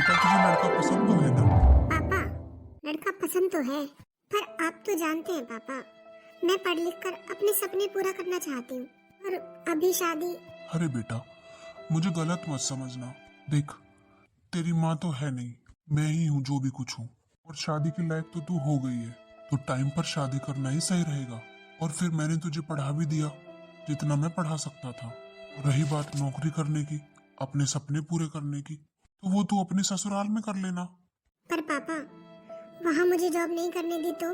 बेटा तुझे लड़का पसंद तो है ना? पापा, लड़का पसंद तो है, पर आप तो जानते हैं पापा, मैं पढ़ लिख कर अपने सपने पूरा करना चाहती हूँ और अभी शादी। अरे बेटा मुझे गलत मत समझना। देख तेरी माँ तो है नहीं, मैं ही हूँ जो भी कुछ हूँ। और शादी के लायक तो तू हो गई है, तो टाइम पर शादी करना ही सही रहेगा। और फिर मैंने तुझे पढ़ा भी दिया जितना मैं पढ़ा सकता था। रही बात नौकरी करने की, अपने सपने पूरे करने की, तो वो तू अपने ससुराल में कर लेना। पर पापा, वहाँ मुझे जॉब नहीं करने दी तो?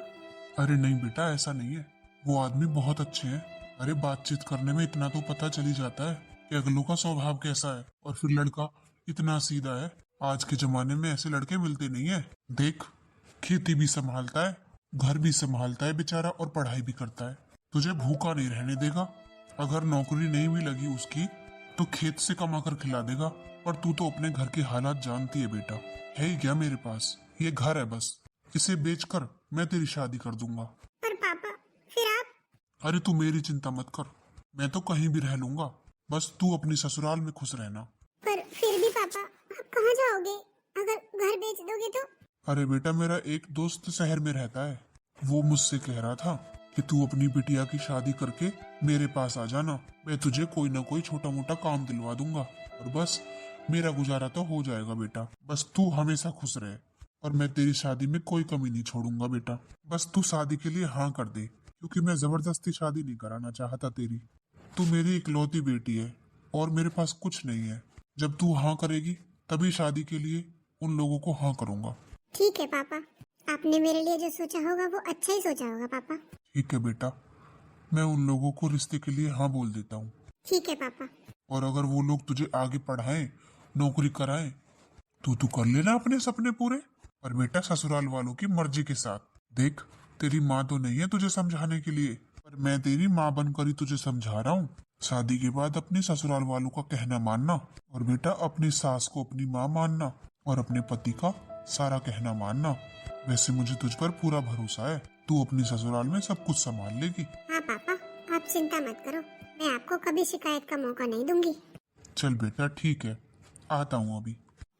अरे नहीं बेटा, ऐसा नहीं है। वो आदमी बहुत अच्छे हैं। अरे बातचीत करने में इतना तो पता चली जाता है कि अगलों का स्वभाव कैसा है। और फिर लड़का इतना सीधा है, आज के जमाने में ऐसे लड़के मिलते नहीं है। देख, खेती भी संभालता है, घर भी संभालता है बेचारा, और पढ़ाई भी करता है। तुझे भूखा नहीं रहने देगा। अगर नौकरी नहीं भी लगी उसकी तो खेत से कमा कर खिला देगा। पर तू तो अपने घर के हालात जानती है बेटा। है ही क्या मेरे पास, ये घर है बस, इसे बेचकर मैं तेरी शादी कर दूंगा। पर पापा, फिर आप? अरे तू मेरी चिंता मत कर, मैं तो कहीं भी रह लूंगा, बस तू अपनी ससुराल में खुश रहना। पर फिर भी पापा, आप कहाँ जाओगे अगर घर बेच दोगे तो? अरे बेटा मेरा एक दोस्त शहर में रहता है, वो मुझसे कह रहा था कि तू अपनी बिटिया की शादी करके मेरे पास आ जाना, मैं तुझे कोई ना कोई छोटा मोटा काम दिलवा दूंगा और बस मेरा गुजारा तो हो जाएगा बेटा। बस तू हमेशा खुश रहे और मैं तेरी शादी में कोई कमी नहीं छोड़ूंगा बेटा। बस तू शादी के लिए हाँ कर दे, क्योंकि मैं जबरदस्ती शादी नहीं कराना चाहता तेरी। तू मेरी इकलौती बेटी है और मेरे पास कुछ नहीं है। जब तू हाँ करेगी तभी शादी के लिए उन लोगों को हाँ करूंगा। ठीक है पापा, आपने मेरे लिए जो सोचा होगा वो अच्छा ही सोचा होगा पापा। ठीक है बेटा, मैं उन लोगों को रिश्ते के लिए हाँ बोल देता हूँ। ठीक है पापा। और अगर वो लोग तुझे आगे पढ़ाएं, नौकरी कराएं, तो तू कर लेना अपने सपने पूरे। पर बेटा ससुराल वालों की मर्जी के साथ। देख, तेरी माँ तो नहीं है तुझे समझाने के लिए, पर मैं तेरी माँ बनकर ही तुझे समझा रहा हूँ। शादी के बाद अपने ससुराल वालों का कहना मानना, और बेटा अपनी सास को अपनी माँ मानना, और अपने पति का सारा कहना मानना। वैसे मुझे तुझ पर पूरा भरोसा है, तू अपनी ससुराल में सब कुछ संभाल लेगी। हाँ पापा, आप चिंता मत करो, मैं आपको कभी शिकायत का मौका नहीं दूंगी। चल बेटा ठीक है, आता हूँ अभी।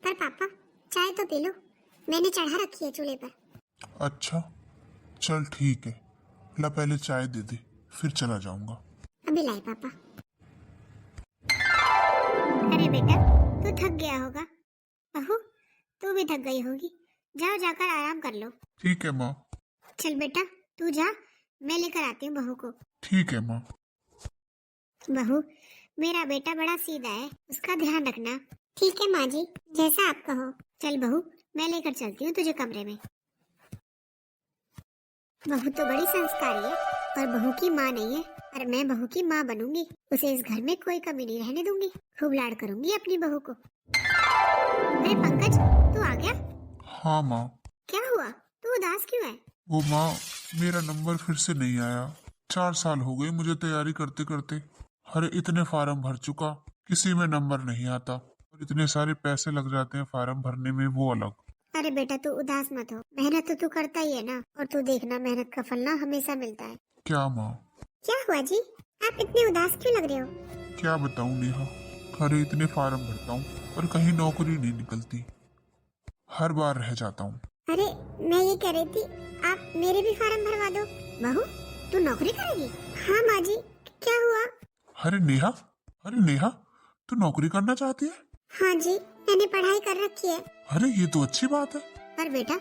पर पापा, चाय तो पी लो, मैंने चढ़ा रखी है चूल्हे पर। अच्छा चल ठीक है, ला पहले चाय दे दे, फिर चला जाऊंगा। अभी लाई पापा। अरे बेटा, तू थक गया होगा। बहू, तू भी थक गई होगी, जाओ जाकर आराम कर लो। ठीक है माँ। चल बेटा, तू जा, मैं लेकर आती हूँ बहू को। ठीक है माँ। बहू, मेरा बेटा बड़ा सीधा है, उसका ध्यान रखना। ठीक है माँ जी, जैसा आप कहो। चल बहू, मैं लेकर चलती हूँ तुझे कमरे में। बहू तो बड़ी संस्कारी है, पर बहू की माँ नहीं है। और मैं बहू की माँ बनूंगी, उसे इस घर में कोई कमी नहीं रहने दूंगी, खूब लाड करूंगी अपनी बहू को। अरे पंकज, तू आ गया? हाँ माँ। क्या हुआ, तू उदास क्यों है? वो माँ, मेरा नंबर फिर से नहीं आया। 4 साल हो गए मुझे तैयारी करते करते। अरे इतने फार्म भर चुका, किसी में नंबर नहीं आता, और इतने सारे पैसे लग जाते हैं फार्म भरने में, वो अलग। अरे बेटा तू उदास मत हो, मेहनत तो तू करता ही है ना, और तू देखना मेहनत का फल ना हमेशा मिलता है। क्या माँ? क्या हुआ जी, आप इतने उदास क्यों लग रहे हो? क्या बताऊँ नेहा, अरे इतने फार्म भरता हूँ पर कहीं नौकरी नहीं निकलती, हर बार रह जाता हूँ। अरे मैं ये कह रही थी, आप मेरे भी फार्म भरवा दो। बहू, तू नौकरी करेगी? हाँ माँ जी, क्या हुआ? अरे नेहा, अरे नेहा, तू नौकरी करना चाहती है? हाँ जी, मैंने पढ़ाई कर रखी है। अरे ये तो अच्छी बात है। पर बेटा,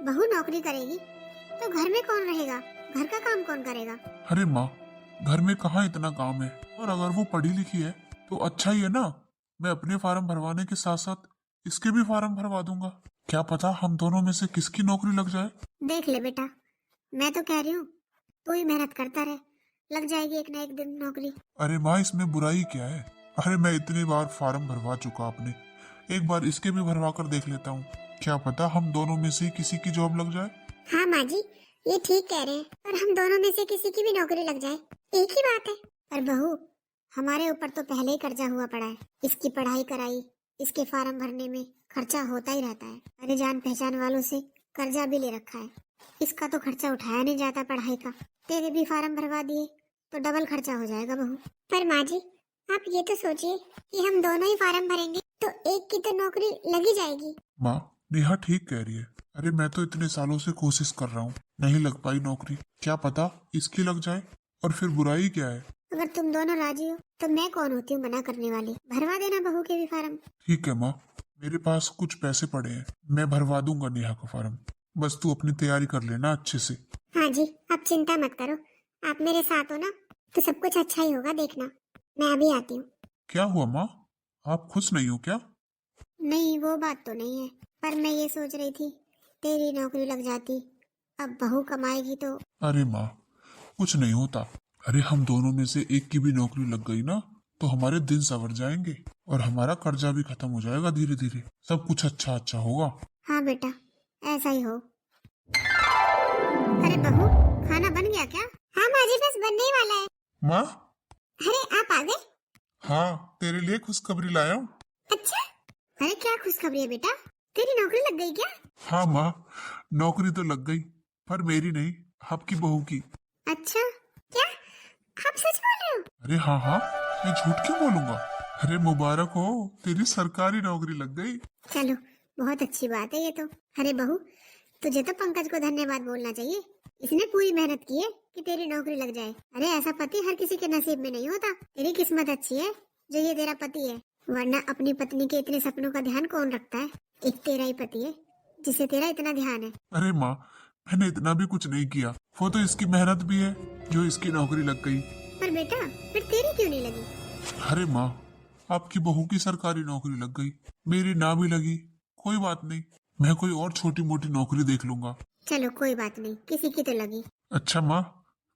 बहू नौकरी करेगी तो घर में कौन रहेगा, घर का काम कौन करेगा? अरे माँ, घर में कहाँ इतना काम है, और अगर वो पढ़ी लिखी है तो अच्छा ही है ना। मैं अपने फार्म भरवाने के साथ साथ इसके भी फार्म भरवा दूंगा, क्या पता हम दोनों में से किसकी नौकरी लग जाए। देख ले बेटा, मैं तो कह रही हूँ तू ही मेहनत करता रहे, लग जाएगी एक ना एक दिन नौकरी। अरे माँ, इसमें बुराई क्या है? अरे मैं इतनी बार फार्म भरवा चुका अपने, एक बार इसके भी भरवा कर देख लेता हूँ, क्या पता हम दोनों में से किसी की जॉब लग जाए। हाँ माँ जी, ये ठीक कह रहे हैं, पर हम दोनों में से किसी की भी नौकरी लग जाए, एक ही बात है। पर बहू, हमारे ऊपर तो पहले ही कर्जा हुआ पड़ा है, इसकी पढ़ाई कराई, इसके फार्म भरने में खर्चा होता ही रहता है। अरे जान पहचान वालों से कर्जा भी ले रखा है, इसका तो खर्चा उठाया नहीं जाता पढ़ाई का। तेरे भी फार्म भरवा दिए तो डबल खर्चा हो जाएगा बहू। पर माँ जी, आप ये तो सोचिए कि हम दोनों ही फार्म भरेंगे तो एक की तो नौकरी लगी जाएगी। माँ, नेहा ठीक कह रही है। अरे मैं तो इतने सालों से कोशिश कर रहा हूँ, नहीं लग पाई नौकरी। क्या पता इसकी लग जाए, और फिर बुराई क्या है। अगर तुम दोनों राजी हो तो मैं कौन होती हूँ मना करने वाली। भरवा देना बहू के भी फार्म। ठीक है माँ, मेरे पास कुछ पैसे पड़े हैं, मैं भरवा दूंगा नेहा का फार्म। बस तू अपनी तैयारी कर लेना अच्छे से। हाँ जी, आप चिंता मत करो, आप मेरे साथ हो ना तो सब कुछ अच्छा ही होगा, देखना। मैं अभी आती हूँ। क्या हुआ माँ, आप खुश नहीं हो क्या? नहीं, वो बात तो नहीं है, पर मैं ये सोच रही थी तेरी नौकरी लग जाती, अब बहू कमाएगी तो। अरे माँ, कुछ नहीं होता। अरे हम दोनों में से एक की भी नौकरी लग गई ना, तो हमारे दिन संवर जाएंगे और हमारा कर्जा भी खत्म हो जाएगा। धीरे धीरे सब कुछ अच्छा अच्छा होगा। हाँ बेटा, ऐसा ही हो। अरे बहू, खाना बन गया क्या? हाँ माँ जी, बस बनने ही वाला है। माँ, अरे आप आ गए? हाँ तेरे लिए खुशखबरी लाया हूँ। अच्छा, अरे क्या खुशखबरी है बेटा, तेरी नौकरी लग गई क्या? हाँ माँ, नौकरी तो लग गई, पर मेरी नहीं, आपकी बहू की। अच्छा, क्या आप सच बोल रहे हो? अरे हाँ हाँ, मैं झूठ क्यों बोलूंगा। अरे मुबारक हो, तेरी सरकारी नौकरी लग गई। चलो, बहुत अच्छी बात है ये तो। अरे बहू, तुझे तो पंकज को धन्यवाद बोलना चाहिए, इसने पूरी मेहनत की है कि तेरी नौकरी लग जाए। अरे ऐसा पति हर किसी के नसीब में नहीं होता। तेरी किस्मत अच्छी है जो ये तेरा पति है, वरना अपनी पत्नी के इतने सपनों का ध्यान कौन रखता है। एक तेरा ही पति है जिसे तेरा इतना ध्यान है। अरे माँ, मैंने इतना भी कुछ नहीं किया, वो तो इसकी मेहनत भी है जो इसकी नौकरी लग गई। पर बेटा, फिर तेरी क्यों नहीं लगी? अरे माँ, आपकी बहू की सरकारी नौकरी लग गई, मेरी ना भी लगी, कोई बात नहीं, मैं कोई और छोटी मोटी नौकरी देख लूंगा। चलो कोई बात नहीं, किसी की तो लगी। अच्छा माँ,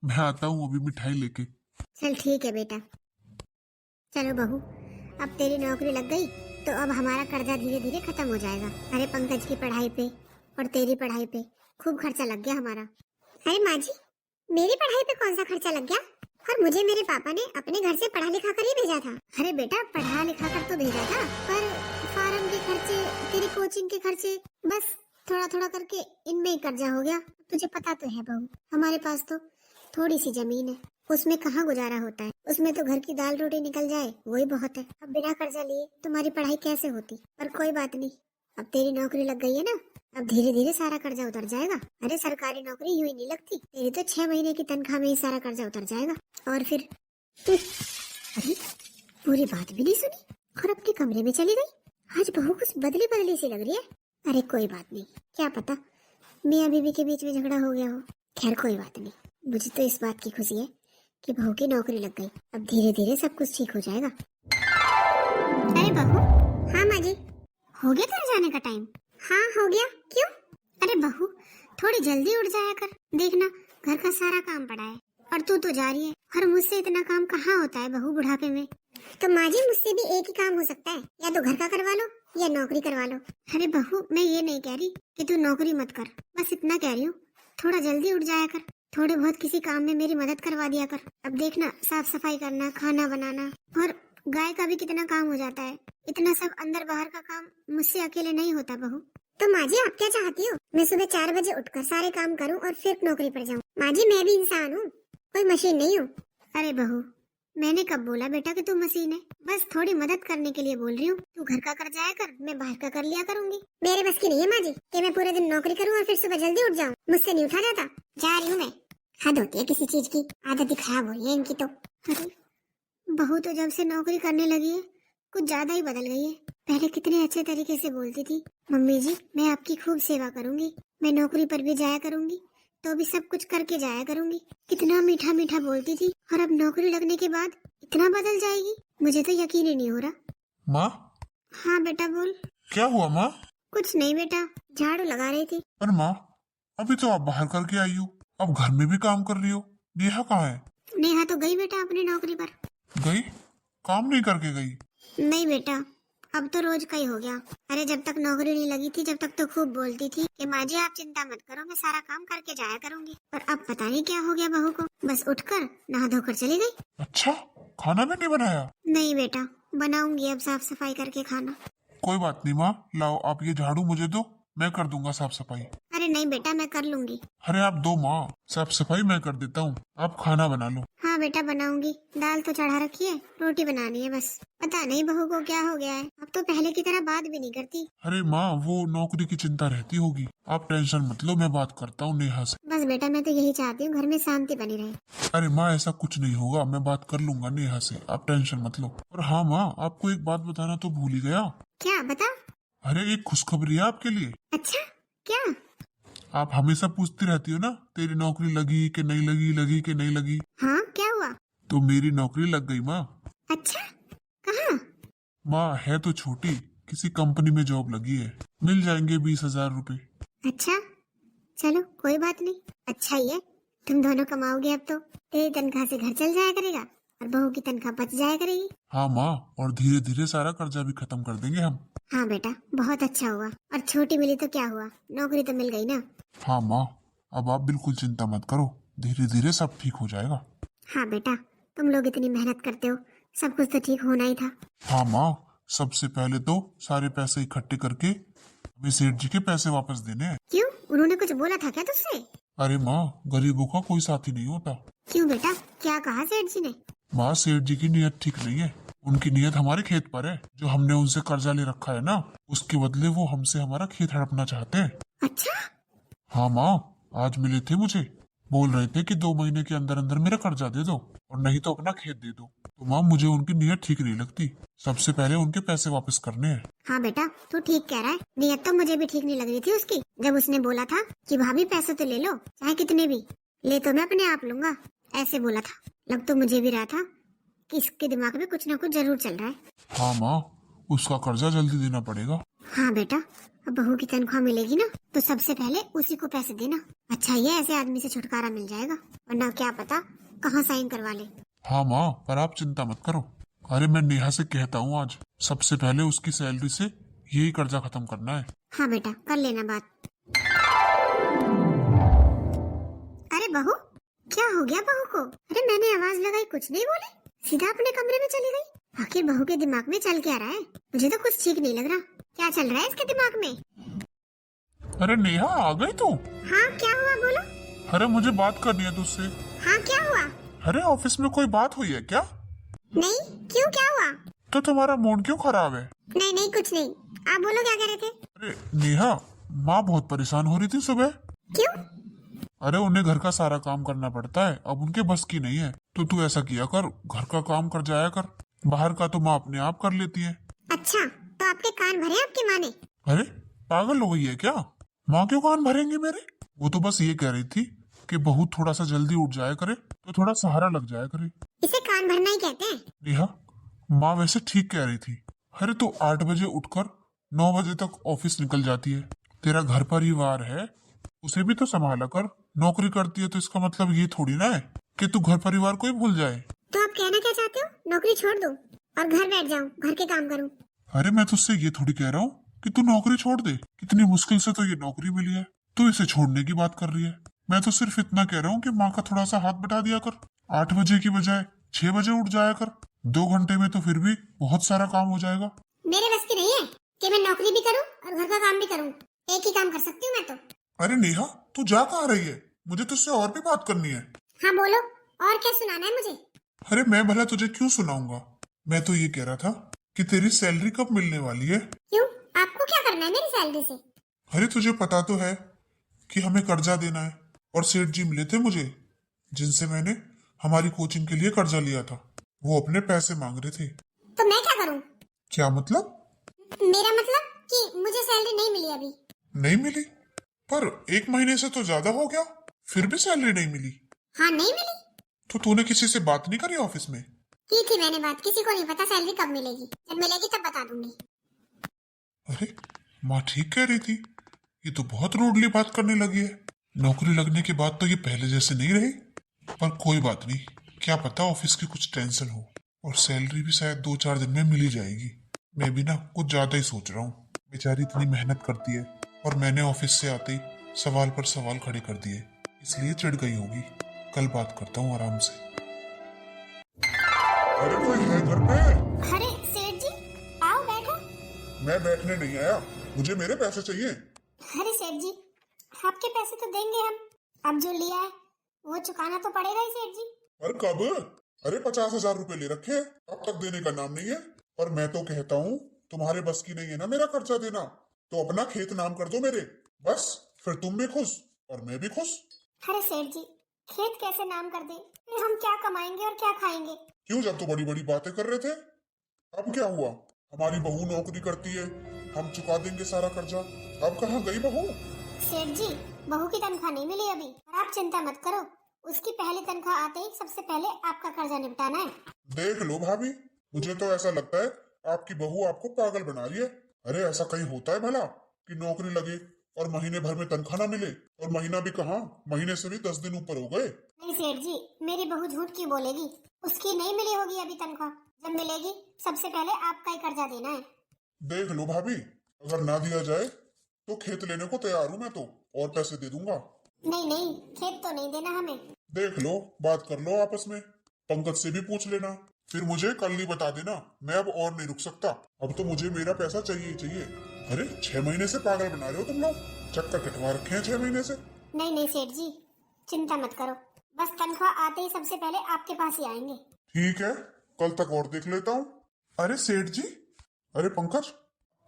मैं आता हूँ अभी मिठाई लेके। चल ठीक है बेटा। चलो बहू, अब तेरी नौकरी लग गई तो अब हमारा कर्जा धीरे धीरे खत्म हो जाएगा। अरे पंकज की पढ़ाई पे और तेरी पढ़ाई पे खूब खर्चा लग गया हमारा। अरे माँ जी, मेरी पढ़ाई पे कौन सा खर्चा लग गया? और मुझे मेरे पापा ने अपने घर से पढ़ा लिखा कर ही भेजा था। अरे बेटा, पढ़ा लिखा कर तो भेजा था, पर फार्म के खर्चे, तेरी कोचिंग के खर्चे, बस थोड़ा थोड़ा करके इनमें ही कर्जा हो गया। तुझे पता तो है बहू, हमारे पास तो थोड़ी सी जमीन है, उसमें कहाँ गुजारा होता है। उसमें तो घर की दाल रोटी निकल जाए वही बहुत है। अब बिना कर्जा लिए तुम्हारी पढ़ाई कैसे होती। पर कोई बात नहीं, अब तेरी नौकरी लग गई है ना, अब धीरे धीरे सारा कर्जा उतर जाएगा। अरे सरकारी नौकरी यूं ही नहीं लगती, तेरी तो 6 महीने की तनख्वाह में ही सारा कर्जा उतर जाएगा। और फिर अरे पूरी बात भी नहीं सुनी और अपने कमरे में चली गई। आज बहू कुछ बदली बदली सी लग रही है। अरे कोई बात नहीं, क्या पता मियाँ बीबी के बीच में झगड़ा हो गया हो। खैर कोई बात नहीं, मुझे तो इस बात की खुशी है कि बहू की नौकरी लग गई। अब धीरे धीरे सब कुछ ठीक हो जाएगा। अरे बहू। हाँ माँ जी। हो गया तेरे जाने का टाइम? हाँ हो गया। क्यों? अरे बहू, थोड़ी जल्दी उठ जाया कर, देखना घर का सारा काम पड़ा है और तू तो जा रही है, और मुझसे इतना काम कहाँ होता है बहू बुढ़ापे में। तो माँ जी, मुझसे भी एक ही काम हो सकता है, या तो घर का करवा लो या नौकरी करवा लो। अरे बहू, मैं ये नहीं कह रही कि तू नौकरी मत कर, बस इतना कह रही हूँ थोड़ा जल्दी उठ जाया कर, थोड़े बहुत किसी काम में मेरी मदद करवा दिया कर। अब देखना, साफ सफाई करना, खाना बनाना, और गाय का भी कितना काम हो जाता है। इतना सब अंदर बाहर का काम मुझसे अकेले नहीं होता बहू। तो माँ जी, आप क्या चाहती हो? मैं सुबह 4 बजे उठकर सारे काम करूं और फिर नौकरी पर जाऊं? माँ जी, मैं भी इंसान हूँ, कोई मशीन नहीं हूँ। अरे बहू, मैंने कब बोला बेटा कि तू मशीन है? बस थोड़ी मदद करने के लिए बोल रही हूँ। तू घर का कर जाया कर, मैं बाहर का कर लिया करूंगी। मेरे बस की नहीं है माँ जी कि मैं पूरे दिन नौकरी करूँ और फिर सुबह जल्दी उठ जाऊँ, मुझसे नहीं उठा जाता। जा रही हूँ मैं। हद होती है किसी चीज की, आदत ही खराब हो रही है इनकी तो। अरे बहू तो जब से नौकरी करने लगी है कुछ ज्यादा ही बदल गई है। पहले कितने अच्छे तरीके से बोलती थी, मम्मी जी मैं आपकी खूब सेवा करूंगी, मैं नौकरी पर भी जाया करूंगी तो भी सब कुछ करके जाया करूंगी। कितना मीठा मीठा बोलती थी, और अब नौकरी लगने के बाद इतना बदल जाएगी, मुझे तो यकीन ही नहीं हो रहा। माँ। हाँ बेटा बोल। क्या हुआ माँ? कुछ नहीं बेटा, झाड़ू लगा रही थी। अरे माँ, अभी तो आप बाहर करके आई हो, अब घर में भी काम कर रही हो। नेहा कहाँ है? नेहा तो गई बेटा अपनी नौकरी पर। गई? काम नहीं करके गई? नहीं बेटा, अब तो रोज का ही हो गया। अरे जब तक नौकरी नहीं लगी थी, जब तक तो खूब बोलती थी कि माँ जी आप चिंता मत करो, मैं सारा काम करके जाया करूंगी। पर अब पता नहीं क्या हो गया बहू को, बस उठकर नहा धोकर चली गई। अच्छा, खाना भी नहीं बनाया? नहीं बेटा, बनाऊंगी अब साफ सफाई करके खाना। कोई बात नहीं माँ, लाओ आप ये झाड़ू मुझे दो, मैं कर दूंगा साफ सफाई। अरे नहीं बेटा, मैं कर लूंगी। अरे आप दो माँ, साफ सफाई मैं कर देता हूँ, आप खाना बना लो। हाँ बेटा बनाऊंगी, दाल तो चढ़ा रखी है, रोटी बनानी है बस। पता नहीं बहू को क्या हो गया है, अब तो पहले की तरह बात भी नहीं करती। अरे माँ, वो नौकरी की चिंता रहती होगी, आप टेंशन मत लो, मैं बात करता हूँ नेहा से। बस बेटा मैं तो यही चाहती हूँ, घर में शांति बनी रहे। अरे माँ, ऐसा कुछ नहीं होगा, मैं बात कर लूंगा नेहा से, आप टेंशन मत लो। और हाँ माँ, आपको एक बात बताना तो भूल ही गया। क्या बता? अरे एक खुशखबरी है आपके लिए। अच्छा क्या? आप हमेशा पूछती रहती हो ना, तेरी नौकरी लगी कि नहीं लगी, लगी कि नहीं लगी। हाँ क्या हुआ? तो मेरी नौकरी लग गई माँ। अच्छा कहाँ? माँ है तो छोटी, किसी कंपनी में जॉब लगी है, मिल जाएंगे 20,000 रुपए। अच्छा चलो कोई बात नहीं, अच्छा ही है, तुम दोनों कमाओगे। अब तो तेरी तनख्वाह से घर चल जाया करेगा और बहू की तनख्वाह बच जाया करेगी। हाँ माँ, और धीरे धीरे सारा कर्जा भी खत्म कर देंगे हम। हाँ बेटा बहुत अच्छा हुआ, और छोटी मिली तो क्या हुआ, नौकरी तो मिल गई ना। हाँ माँ, अब आप बिल्कुल चिंता मत करो, धीरे धीरे सब ठीक हो जाएगा। हाँ बेटा, तुम लोग इतनी मेहनत करते हो, सब कुछ तो ठीक होना ही था। हाँ माँ, सबसे पहले तो सारे पैसे इकट्ठे करके हमें सेठ जी के पैसे वापस देने हैं। क्यों, उन्होंने कुछ बोला था क्या तुझसे? अरे माँ, गरीबों का कोई साथी नहीं होता। क्यों बेटा, क्या कहा सेठ जी ने? माँ, सेठ जी की नीयत ठीक नहीं है, उनकी नीयत हमारे खेत पर है। जो हमने उनसे कर्जा ले रखा है ना, उसके बदले वो हमसे हमारा खेत हड़पना चाहते हैं। अच्छा हाँ माँ, आज मिले थे मुझे, बोल रहे थे कि 2 महीने के अंदर अंदर मेरा कर्जा दे दो और नहीं तो अपना खेत दे दो। तो माँ, मुझे उनकी नीयत ठीक नहीं लगती, सबसे पहले उनके पैसे वापस करने हैं। हाँ बेटा तू ठीक कह रहा है, नियत तो मुझे भी ठीक नहीं लग रही थी उसकी। जब उसने बोला था कि भाभी पैसे तो ले लो, चाहे कितने भी, ले तो मैं अपने आप लूंगा, ऐसे बोला था। लग तो मुझे भी रहा था कि इसके दिमाग में कुछ ना कुछ जरूर चल रहा है। हाँ माँ, उसका कर्जा जल्दी देना पड़ेगा। हाँ बेटा, अब बहू की तनख्वाह मिलेगी ना, तो सबसे पहले उसी को पैसे देना। अच्छा ये ऐसे आदमी से छुटकारा मिल जाएगा, वरना क्या पता कहाँ साइन करवा ले। हाँ माँ, पर आप चिंता मत करो। अरे मैं नेहा से कहता हूँ, आज सबसे पहले उसकी सैलरी से यही कर्जा खत्म करना है। हाँ बेटा कर लेना बात। अरे बहू, क्या हो गया बहू को? अरे मैंने आवाज लगाई, कुछ नहीं बोली, सीधा अपने कमरे में चली गई। आखिर बहू के दिमाग में चल क्या रहा है? मुझे तो कुछ ठीक नहीं लग रहा, क्या चल रहा है इसके दिमाग में? अरे नेहा, आ गई तू? हाँ क्या हुआ बोलो। अरे मुझे बात करनी है तुझसे। हाँ क्या हुआ? अरे ऑफिस में कोई बात हुई है क्या? नहीं क्यों, क्या हुआ? तो तुम्हारा मूड क्यों खराब है? नहीं नहीं कुछ नहीं, आप बोलो क्या कह रहे थे? अरे नेहा, माँ बहुत परेशान हो रही थी सुबह। क्यों? अरे उन्हें घर का सारा काम करना पड़ता है, अब उनके बस की नहीं है। तो तू ऐसा किया कर, घर का काम कर जाया कर, बाहर का तो माँ अपने आप कर लेती है। अच्छा तो आपके कान भरे आपकी माँ ने? अरे पागल हो गई है क्या? माँ क्यों कान भरेंगे मेरे? वो तो बस ये कह रही थी कि बहू थोड़ा सा जल्दी उठ जाया करे तो थोड़ा सहारा लग जाया करे। इसे कान भरना ही कहते हैं। नेहा, माँ वैसे ठीक कह रही थी। अरे तू 8 बजे उठकर 9 बजे तक ऑफिस निकल जाती है, तेरा घर परिवार है, उसे भी तो संभाला कर। नौकरी करती है तो इसका मतलब ये थोड़ी ना है कि तू घर परिवार को ही भूल जाए। तो आप कहना क्या चाहते हो, नौकरी छोड़ दूं और घर बैठ जाऊं, घर के काम करूं? अरे मैं तुझसे ये थोड़ी कह रहा हूँ कि तू नौकरी छोड़ दे, कितनी मुश्किल से तो ये नौकरी मिली है, तू इसे छोड़ने की बात कर रही है। मैं तो सिर्फ इतना कह रहा हूँ कि माँ का थोड़ा सा हाथ बटा दिया कर, 8 बजे की बजाय 6 बजे उठ जाया कर। 2 घंटे में तो फिर भी बहुत सारा काम हो जाएगा। मेरे बस की नहीं है कि मैं नौकरी भी करूं और घर का काम भी करूं, एक ही काम कर सकती हूँ मैं तो। अरे नेहा, तू जा कहाँ रही है? मुझे तुझसे और भी बात करनी है। हाँ बोलो, और क्या सुनाना है मुझे? अरे मैं भला तुझे क्यों सुनाऊंगा, मैं तो ये कह रहा था कि तेरी सैलरी कब मिलने वाली है? क्यों, आपको क्या करना है मेरी सैलरी से? अरे तुझे पता तो है कि हमें कर्जा देना है, और सेठ जी मिले थे मुझे, जिनसे मैंने हमारी कोचिंग के लिए कर्जा लिया था, वो अपने पैसे मांग रहे थे। तो मैं क्या करूं? क्या मतलब? मेरा मतलब कि मुझे सैलरी नहीं मिली अभी। नहीं मिली? पर 1 महीने से तो ज्यादा हो गया, फिर भी सैलरी नहीं मिली? हाँ नहीं मिली। तो तूने किसी से बात नहीं करी ऑफिस में? की थी मैंने बात, किसी को नहीं पता सैलरी कब मिलेगी, जब मिलेगी तब बता दूंगी। अरे माँ ठीक कह रही थी, ये तो बहुत रूडली बात करने लगी है। नौकरी लगने के बाद तो ये पहले जैसे नहीं रही। पर कोई बात नहीं, क्या पता ऑफिस की कुछ टेंशन हो, और सैलरी भी शायद 2-4 दिन में मिल ही जाएगी। मैं भी ना कुछ ज्यादा ही सोच रहा हूँ, बेचारी इतनी मेहनत करती है और मैंने ऑफिस से आते ही सवाल पर सवाल खड़े कर दिए, इसलिए चिढ़ गई होगी। कल बात करता हूँ आराम से। अरे कोई है घर पे? अरे सेठ जी आओ बैठो। मैं बैठने नहीं आया, मुझे मेरे पैसे चाहिए। अरे सेठ जी आपके पैसे तो देंगे हम। अब जो लिया है वो चुकाना तो पड़ेगा ही सेठ जी। अरे कब? अरे 50,000 रुपए ले रखे, अब तक देने का नाम नहीं है। और मैं तो कहता हूँ तुम्हारे बस की नहीं है ना मेरा खर्चा देना, तो अपना खेत नाम कर दो मेरे, बस फिर तुम भी खुश और मैं भी खुश। अरे सेठ जी, खेत कैसे नाम कर दे? फिर हम क्या कमाएंगे और क्या खाएंगे? क्यों, जब तो बड़ी बड़ी बातें कर रहे थे, अब क्या हुआ? हमारी बहू नौकरी करती है, हम चुका देंगे सारा कर्जा। अब कहाँ गई बहू? सेठ जी, बहू की तनख्वाह नहीं मिली अभी, और आप चिंता मत करो, उसकी पहली तनख्वाह आते ही सबसे पहले आपका कर्जा निपटाना है। देख लो भाभी, मुझे तो ऐसा लगता है आपकी बहू आपको पागल बना रही है। अरे ऐसा कहीं होता है भला कि नौकरी लगे और महीने भर में तनख्वाह ना मिले? और महीना भी कहाँ, महीने से भी 10 दिन ऊपर हो गए। नहीं सेठ जी, मेरी बहू झूठ क्यों बोलेगी? उसकी नहीं मिली होगी अभी तनख्वाह, जब मिलेगी सबसे पहले आपका ही कर्जा देना है। देख लो भाभी, अगर ना दिया जाए तो खेत लेने को तैयार हूँ मैं तो, और पैसे दे दूंगा। नहीं नहीं, खेत तो नहीं देना हमें। देख लो, बात कर लो आपस में, पंकज से भी पूछ लेना, फिर मुझे कल ही बता देना। मैं अब और नहीं रुक सकता, अब तो मुझे मेरा पैसा चाहिए ही चाहिए। अरे 6 महीने से पागल बना रहे हो तुम लोग, चक्कर कटवा रखे हैं 6 महीने से। नहीं नहीं सेठ जी, चिंता मत करो, बस तनख्वाह आते ही सबसे पहले आपके पास ही आएंगे। ठीक है, कल तक और देख लेता हूँ। अरे सेठ जी, अरे पंकज,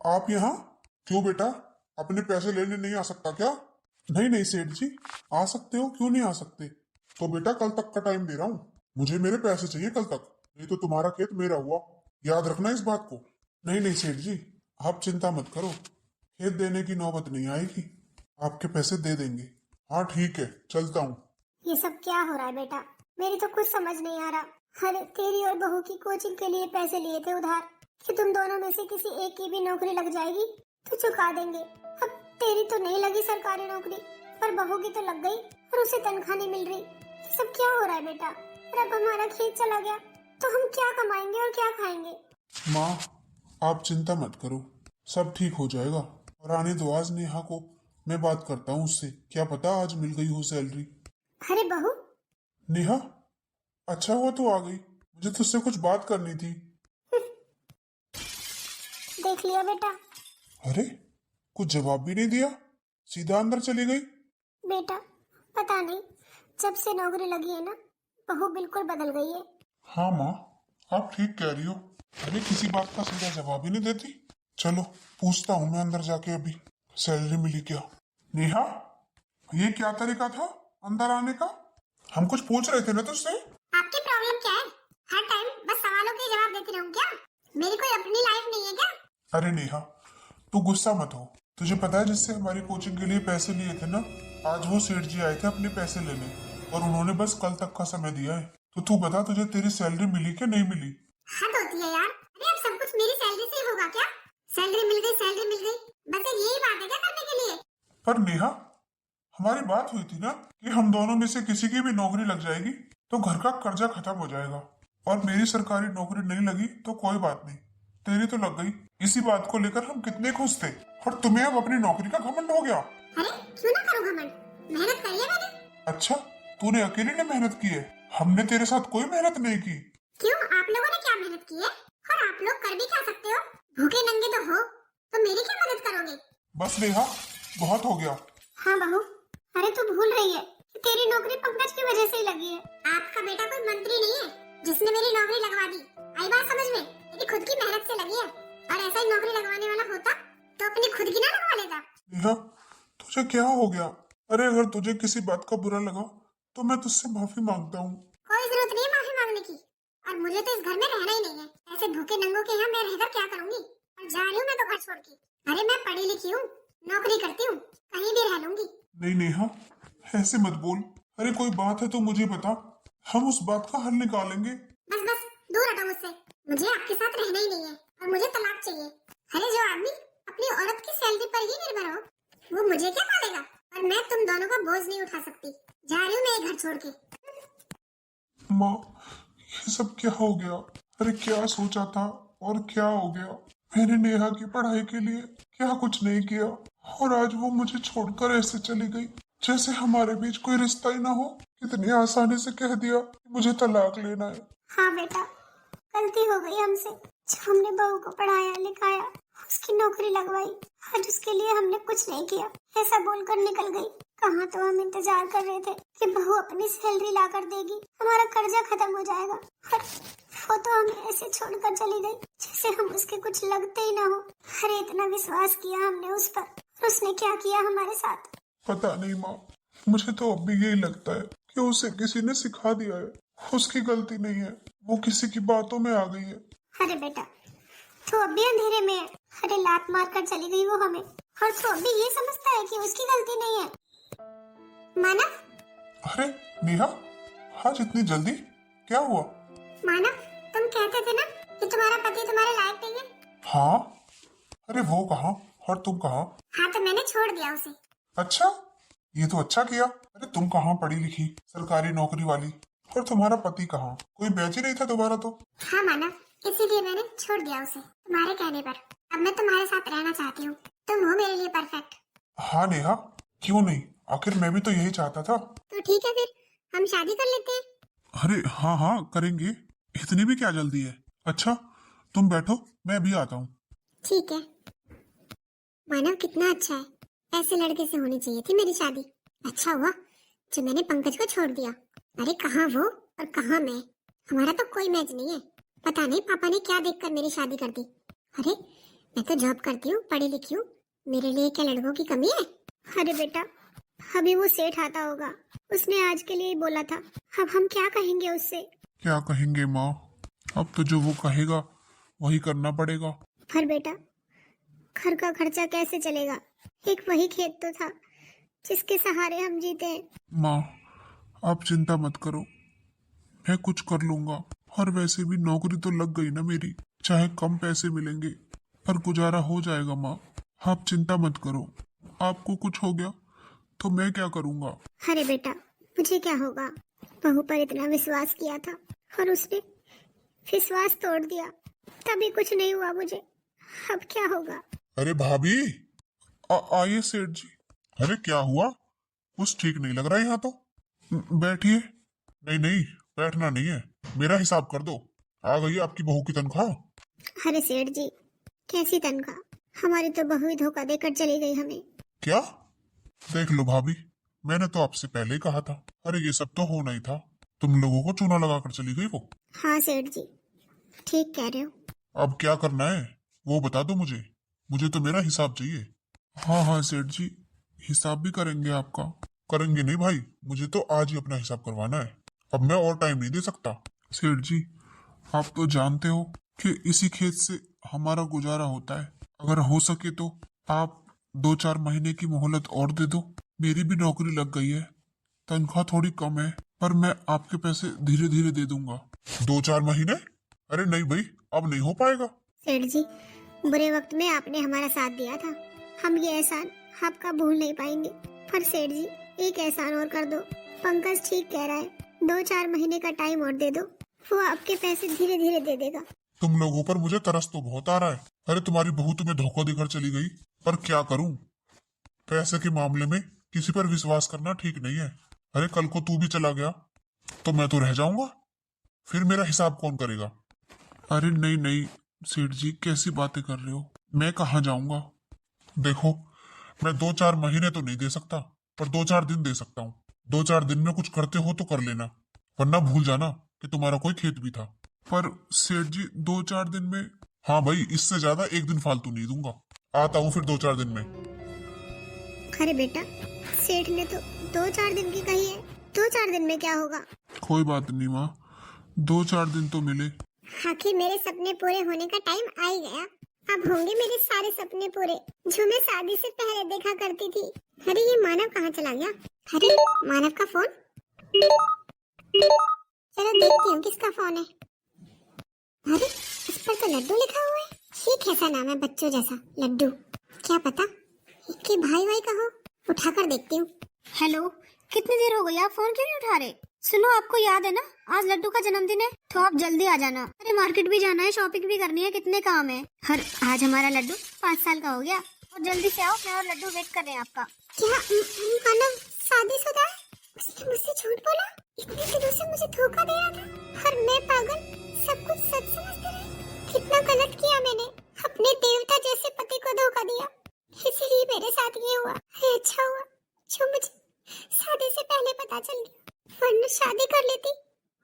आप यहाँ क्यों बेटा? अपने पैसे लेने नहीं आ सकता क्या? नहीं नहीं सेठ जी, आ सकते हो, क्यों नहीं आ सकते? तो बेटा कल तक का टाइम दे रहा हूँ, मुझे मेरे पैसे चाहिए कल तक, नहीं तो तुम्हारा खेत मेरा हुआ, याद रखना इस बात को। नहीं नहीं सेठ जी, आप चिंता मत करो, खेत देने की नौबत नहीं आएगी, आपके पैसे दे देंगे। हाँ ठीक है, चलता हूँ। ये सब क्या हो रहा है बेटा? मेरी तो कुछ समझ नहीं आ रहा। अरे तेरी और बहू की कोचिंग के लिए पैसे लिए थे उधार, कि तुम दोनों में से किसी एक की भी नौकरी लग जाएगी तो चुका देंगे। अब तेरी तो नहीं लगी सरकारी नौकरी, पर बहू की तो लग गई और उसे तनख्वाह नहीं मिल रही। ये सब क्या हो रहा है बेटा? और अब हमारा खेत चला गया तो हम क्या कमाएंगे और क्या खाएंगे? माँ, आप चिंता मत करो, सब ठीक हो जाएगा। और आने दो आज नेहा को, मैं बात करता हूँ उससे, क्या पता आज मिल गई हो सैलरी। अरे बहू, नेहा, अच्छा हुआ तू आ गई, मुझे तुझसे कुछ बात करनी थी। देख लिया बेटा? अरे कुछ जवाब भी नहीं दिया, सीधा अंदर चली गई। बेटा पता नहीं, जब से नौकरी लगी है ना, बहू बिल्कुल बदल गई है। हाँ माँ, आप ठीक कह रही हो। अरे किसी बात का सीधा जवाब ही नहीं देती। चलो पूछता हूँ मैं अंदर जाके अभी, सैलरी मिली क्या? नेहा, ये क्या तरीका था अंदर आने का? हम कुछ पूछ रहे थे ना तुझसे। आपकी प्रॉब्लम क्या है? हर टाइम बस सवालों के जवाब देती रहूं क्या? मेरी कोई अपनी लाइफ नहीं है क्या? अरे नेहा, तू गुस्सा मत हो। तुझे पता है जिससे हमारी कोचिंग के लिए पैसे लिए थे ना, आज वो सेठ जी आए थे अपने पैसे लेने, और उन्होंने बस कल तक का समय दिया है। तो तू बता, तुझे तेरी सैलरी मिली क्या नहीं मिली? हद होती है यार। अरे अब सब कुछ मेरी सैलरी से ही होगा क्या? सैलरी मिल गई, सैलरी मिल गई, बस एक यही बात है क्या करने के लिए? पर नेहा, हमारी बात हुई थी ना कि हम दोनों में से किसी की भी नौकरी लग जाएगी तो घर का कर्जा खत्म हो जाएगा। और मेरी सरकारी नौकरी नहीं लगी तो कोई बात नहीं, तेरी तो लग गई। इसी बात को लेकर हम कितने खुश थे, और तुम्हें अब अपनी नौकरी का घमंड हो गया। अरे क्यों ना करूं घमंड, मेहनत करी है मैंने। अच्छा, तूने अकेले ने मेहनत की है, हमने तेरे साथ कोई मेहनत नहीं की। क्यों, आप लोगों ने क्या मेहनत की है? और आप लोग कर भी क्या सकते हो? भूखे नंगे तो हो, तो मेरी क्या मदद करोगे? बस नेहा, बहुत हो गया। हाँ बहू, अरे तू भूल रही है कि तेरी नौकरी पंकज की वजह से ही लगी है। आपका बेटा कोई मंत्री नहीं है जिसने मेरी नौकरी लगवा दी। आई बात समझ में? मेरी खुद की मेहनत से लगी है, और ऐसा ही नौकरी लगवाने वाला होता तो अपनी खुद की ना लगवा लेता। नेहा, तुझे क्या हो गया? अरे अगर तुझे किसी बात का बुरा लगा तो मैं तुझसे माफी मांगता हूँ। कोई जरूरत नहीं है माफी मांगने की, और मुझे तो इस घर में रहना ही नहीं है। ऐसे भूखे नंगों के यहाँ मैं रहकर क्या करूंगी? और जा रही हूँ मैं तो घर छोड़ के। अरे मैं पढ़ी लिखी हूँ, नौकरी करती हूँ, कहीं भी रह लूंगी। नहीं नेहा, ऐसे मत बोल। अरे कोई बात है तो मुझे बता, हम उस बात का हल निकालेंगे। बस बस दूर हटो मुझसे, मुझे आपके साथ रहना ही नहीं है, और मुझे तलाक चाहिए। अरे जो आदमी अपनी औरत की सैलरी पर ही निर्भर हो, वो मुझे क्या पालेगा? और मैं तुम दोनों का बोझ नहीं उठा सकती। जा रही हूँ मैं ये घर छोड़ के। माँ, ये सब क्या हो गया? अरे क्या सोचा था और क्या हो गया? मैंने नेहा की पढ़ाई के लिए क्या कुछ नहीं किया, और आज वो मुझे छोड़कर ऐसे चली गई, जैसे हमारे बीच कोई रिश्ता ही ना हो। कितनी आसानी से कह दिया कि मुझे तलाक लेना है। हाँ बेटा, गलती हो गई हमसे, जो हमने बहू को पढ़ाया लिखाया उसकी नौकरी लगवाई। आज उसके लिए हमने कुछ नहीं किया, ऐसा बोलकर निकल गई। कहाँ तो हम इंतजार कर रहे थे कि बहू अपनी सैलरी ला कर देगी, हमारा कर्जा खत्म हो जाएगा, और वो तो हमें ऐसे छोड़कर चली गई जैसे हम उसके कुछ लगते ही ना हो। अरे इतना विश्वास किया हमने उस पर, और उसने क्या किया हमारे साथ। पता नहीं माँ, मुझे तो अब भी यही लगता है कि उसे किसी ने सिखा दिया है। उसकी गलती नहीं है, वो किसी की बातों में आ गई है। अरे बेटा, तू अब भी अंधेरे में है। अरे लात मार कर चली गई वो हमें, और तू अब भी ये समझता है कि उसकी गलती नहीं है। मानव, अरे नेहा, आज इतनी जल्दी क्या हुआ? मानव, तुम कहते थे ना कि तुम्हारा पति तुम्हारे लायक नहीं है। हाँ, अरे वो कहाँ और तुम कहाँ? हाँ तो मैंने छोड़ दिया उसे। अच्छा, ये तो अच्छा किया। अरे तुम कहाँ पढ़ी लिखी सरकारी नौकरी वाली, और तुम्हारा पति कहाँ? कोई बैच ही नहीं था तुम्हारा तो। हाँ मानव, इसीलिए मैंने छोड़ दिया उसे तुम्हारे कहने पर। अब मैं तुम्हारे साथ रहना चाहती हूँ, तुम हो मेरे लिए परफेक्ट। हाँ नेहा, क्यों नहीं, आखिर मैं भी तो यही चाहता था। तो ठीक है, फिर हम शादी कर लेते हैं। अरे हाँ हाँ करेंगे, इतनी भी क्या जल्दी है। अच्छा तुम बैठो, मैं अभी आता हूँ। ठीक है। मानव कितना अच्छा है, ऐसे लड़के से होनी चाहिए थी मेरी शादी। अच्छा हुआ जो मैंने पंकज को छोड़ दिया। अरे कहाँ वो और कहाँ मैं, हमारा तो कोई मैच नहीं है। पता नहीं पापा ने क्या देखकर मेरी शादी कर दी। अरे मैं तो जॉब करती हूँ, पढ़ी लिखी हूँ, मेरे लिए क्या लड़कों की कमी है। अरे बेटा, अभी वो सेठ आता होगा, उसने आज के लिए ही बोला था। अब हम क्या कहेंगे उससे? क्या कहेंगे माँ, अब तो जो वो कहेगा वही करना पड़ेगा। पर बेटा, घर का खर्चा कैसे चलेगा? एक वही खेत तो था जिसके सहारे हम जीते हैं। माँ आप चिंता मत करो, मैं कुछ कर लूंगा। और वैसे भी नौकरी तो लग गई ना मेरी, चाहे कम पैसे मिलेंगे पर गुजारा हो जाएगा। माँ आप चिंता मत करो, आपको कुछ हो गया तो मैं क्या करूँगा? अरे बेटा, मुझे क्या होगा? बहू पर इतना विश्वास किया था और उसने विश्वास तोड़ दिया, तभी कुछ नहीं हुआ मुझे। अब क्या होगा? अरे भाभी, आइए सेठ जी। अरे क्या हुआ, कुछ ठीक नहीं लग रहा है यहाँ तो। बैठिए। नहीं नहीं, बैठना नहीं है, मेरा हिसाब कर दो। आ गई आपकी बहू की तनख्वाह। अरे सेठ जी, कैसी तनख्वाह? हमारी तो बहू ही धोखा देकर चली गई हमें। क्या? देख लो भाभी, मैंने तो आपसे पहले ही कहा था। अरे ये सब तो होना ही था, तुम लोगों को चूना लगाकर चली गई वो। हाँ सेठ जी, ठीक कह रहे हो। अब क्या करना है वो बता दो मुझे, मुझे तो मेरा हिसाब चाहिए। हाँ हाँ सेठ जी, हिसाब भी करेंगे आपका। करेंगे नहीं भाई, मुझे तो आज ही अपना हिसाब करवाना है, अब मैं और टाइम नहीं दे सकता। सेठ जी आप तो जानते हो कि इसी खेत से हमारा गुजारा होता है। अगर हो सके तो आप 2-4 महीने की मोहलत और दे दो। मेरी भी नौकरी लग गई है, तनख्वाह थोड़ी कम है, पर मैं आपके पैसे धीरे धीरे दे दूंगा। 2-4 महीने? अरे नहीं भाई, अब नहीं हो पाएगा। सेठ जी, बुरे वक्त में आपने हमारा साथ दिया था, हम ये एहसान आपका भूल नहीं पाएंगे। पर सेठ जी, एक एहसान और कर दो। पंकज ठीक कह रहा है, 2-4 महीने का टाइम और दे दो, वो आपके पैसे धीरे धीरे दे देगा। तुम लोगों पर मुझे तरस तो बहुत आ रहा है। अरे तुम्हारी बहू तुम्हें धोखा देकर चली गई, पर क्या करूं, पैसे के मामले में किसी पर विश्वास करना ठीक नहीं है। अरे कल को तू भी चला गया तो मैं तो रह जाऊंगा, फिर मेरा हिसाब कौन करेगा? अरे नहीं नहीं सेठ जी, कैसी बातें कर रहे हो, मैं कहाँ जाऊंगा? देखो, मैं 2-4 महीने तो नहीं दे सकता, पर 2-4 दिन दे सकता हूँ। 2-4 दिन में कुछ करते हो तो कर लेना, वरना भूल जाना कि तुम्हारा कोई खेत भी था। पर सेठ जी 2-4 दिन में? हाँ भाई, इससे ज्यादा एक दिन फालतू नहीं दूंगा। आता हूँ फिर 2-4 दिन में। अरे बेटा, सेठ ने तो 2-4 दिन की कही है, 2-4 दिन में क्या होगा? कोई बात नहीं माँ, 2-4 दिन तो मिले। आखिर मेरे सपने पूरे होने का टाइम आ ही गया। अब होंगे मेरे सारे सपने पूरे जो मैं शादी से पहले देखा करती थी। अरे ये मानव कहाँ चला गया? अरे मानव का फोन, चलो देखती हूँ किसका फोन है। अरे इस पर तो लड्डू लिखा हुआ है, ये कैसा नाम है बच्चों जैसा, लड्डू। क्या पता इनके भाई भाई का हो, उठाकर देखती हूँ। हेलो, कितनी देर हो गई, आप फोन क्यों नहीं उठा रहे? सुनो, आपको याद है ना आज लड्डू का जन्मदिन है, तो आप जल्दी आ जाना। अरे मार्केट भी जाना है, शॉपिंग भी करनी है, कितने काम है। हर आज हमारा लड्डू 5 साल का हो गया, और जल्दी से आओ, मैं और लड्डू वेट कर रहे हैं आपका। क्या मानव शादीशुदा है? उसने मुझसे झूठ बोला, इतने दिनों से मुझे धोखा दे रहा था, और मैं पागल सब कुछ सच समझते रही। कितना गलत किया मैंने। अपने देवता जैसे पति को धोखा दिया, इसीलिए मेरे साथ ये हुआ। अच्छा हुआ जो मुझे शादी से पहले पता चल गया, वरना शादी कर लेती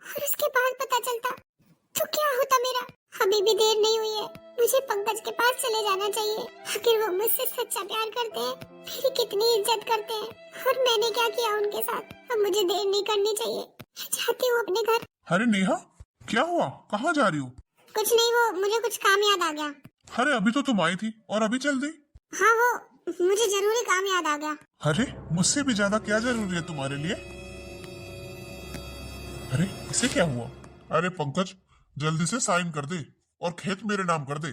और उसके बाद पता चलता तो क्या होता मेरा। अभी भी देर नहीं हुई है, मुझे पंकज के पास चले जाना चाहिए। आखिर वो मुझसे सच्चा प्यार करते हैं, मेरी कितनी इज्जत करते हैं और मैंने क्या किया उनके साथ। अब मुझे देर नहीं करनी चाहिए, मैं जाती हूँ अपने घर। अरे नेहा, क्या हुआ? कहाँ जा रही हो? कुछ नहीं, वो मुझे कुछ काम याद आ गया। अरे अभी तो तुम आई थी और अभी चल दी। हाँ, वो मुझे जरूरी काम याद आ गया। अरे मुझसे भी ज्यादा क्या जरूरी है तुम्हारे लिए? अरे इसे क्या हुआ? अरे पंकज, जल्दी से साइन कर दे और खेत मेरे नाम कर दे।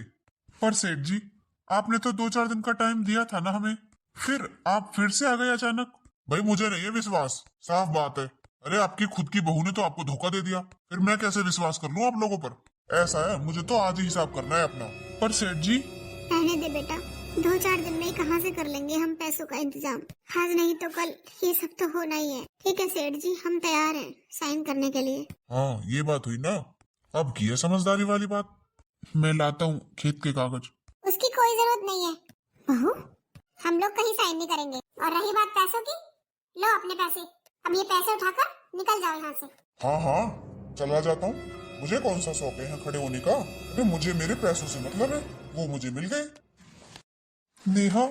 पर सेठ जी, आपने तो 2-4 दिन का टाइम दिया था ना हमें, फिर आप फिर से आ गए अचानक। भाई मुझे नहीं है विश्वास, साफ बात है। अरे आपकी खुद की बहू ने तो आपको धोखा दे दिया, फिर मैं कैसे विश्वास कर लूं आप लोगों पर? ऐसा है, मुझे तो आज ही हिसाब करना है अपना। पर सेठ जी, रहने दे बेटा, 2-4 दिन में ही कहाँ से कर लेंगे हम पैसों का इंतजाम। आज नहीं तो कल ये सब तो होना ही है। ठीक है सेठ जी, हम तैयार हैं साइन करने के लिए। हाँ ये बात हुई ना, अब की है समझदारी वाली बात। मैं लाता हूँ खेत के कागज। उसकी कोई जरूरत नहीं है बहू, हम लोग कहीं साइन नहीं करेंगे। और रही बात पैसों की, लो अपने पैसे। अब ये पैसे उठाकर निकल जाओ यहाँ से। हाँ हाँ, चला जाता हूँ। मुझे कौन सा शौक है यहाँ खड़े होने का? अरे मुझे मेरे पैसों से मतलब है, वो मुझे मिल गए। नेहा,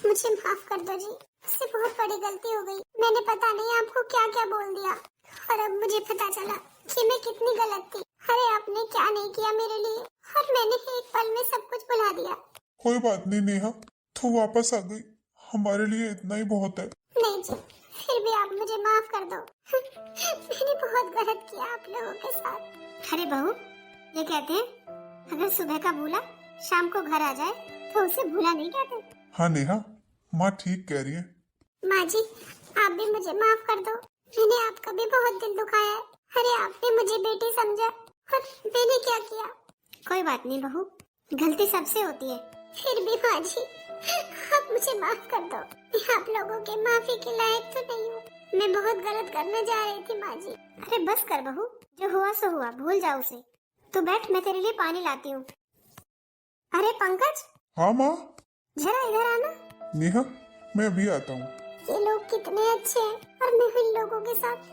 मुझे माफ कर दो जी, मुझसे बहुत बड़ी गलती हो गई। मैंने पता नहीं आपको क्या क्या बोल दिया और अब मुझे पता चला कि मैं कितनी गलत थी। अरे आपने क्या नहीं किया मेरे लिए और मैंने एक पल में सब कुछ भुला दिया। कोई बात नहीं नेहा, तू वापस आ गई, हमारे लिए इतना ही बहुत है। नहीं जी, फिर भी आप मुझे माफ कर दो। मैंने बहुत गलत किया आप लोगों के साथ। अरे बहू, ये कहते हैं अगर सुबह का भूला शाम को घर आ जाए तो उसे भूला नहीं कहते। हाँ नेहा, माँ ठीक कह रही है। माँ जी, आप भी मुझे माफ कर दो, मैंने आपका भी बहुत दिल दुखाया है। अरे आपने मुझे बेटी समझा और मैंने क्या किया। कोई बात नहीं बहू, गलती सबसे होती है। फिर भी माँ जी, आप मुझे माफ कर दो, मैं आप लोगों के माफी के लायक तो नहीं हूँ। मैं बहुत गलत करने जा रही थी माँ जी। अरे बस कर बहू, जो हुआ सो हुआ, भूल जाओ उसे। तू बैठ, मैं तेरे लिए पानी लाती हूँ। अरे पंकज, हाँ माँ। जरा इधर आना। नेहा, मैं अभी आता हूँ। ये लोग कितने अच्छे हैं और मैं इन लोगों के साथ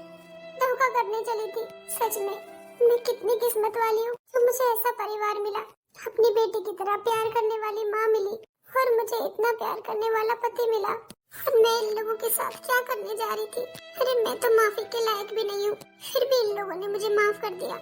धोखा करने चली थी। सच में मैं कितनी किस्मत वाली हूँ जो मुझे ऐसा परिवार मिला। अपनी बेटी की तरह प्यार करने वाली माँ मिली और मुझे इतना प्यार करने वाला पति मिला। और मैं इन लोगों के साथ क्या करने जा रही थी। अरे मैं तो माफी के लायक भी नहीं हूँ, फिर भी इन लोगों ने मुझे माफ कर दिया।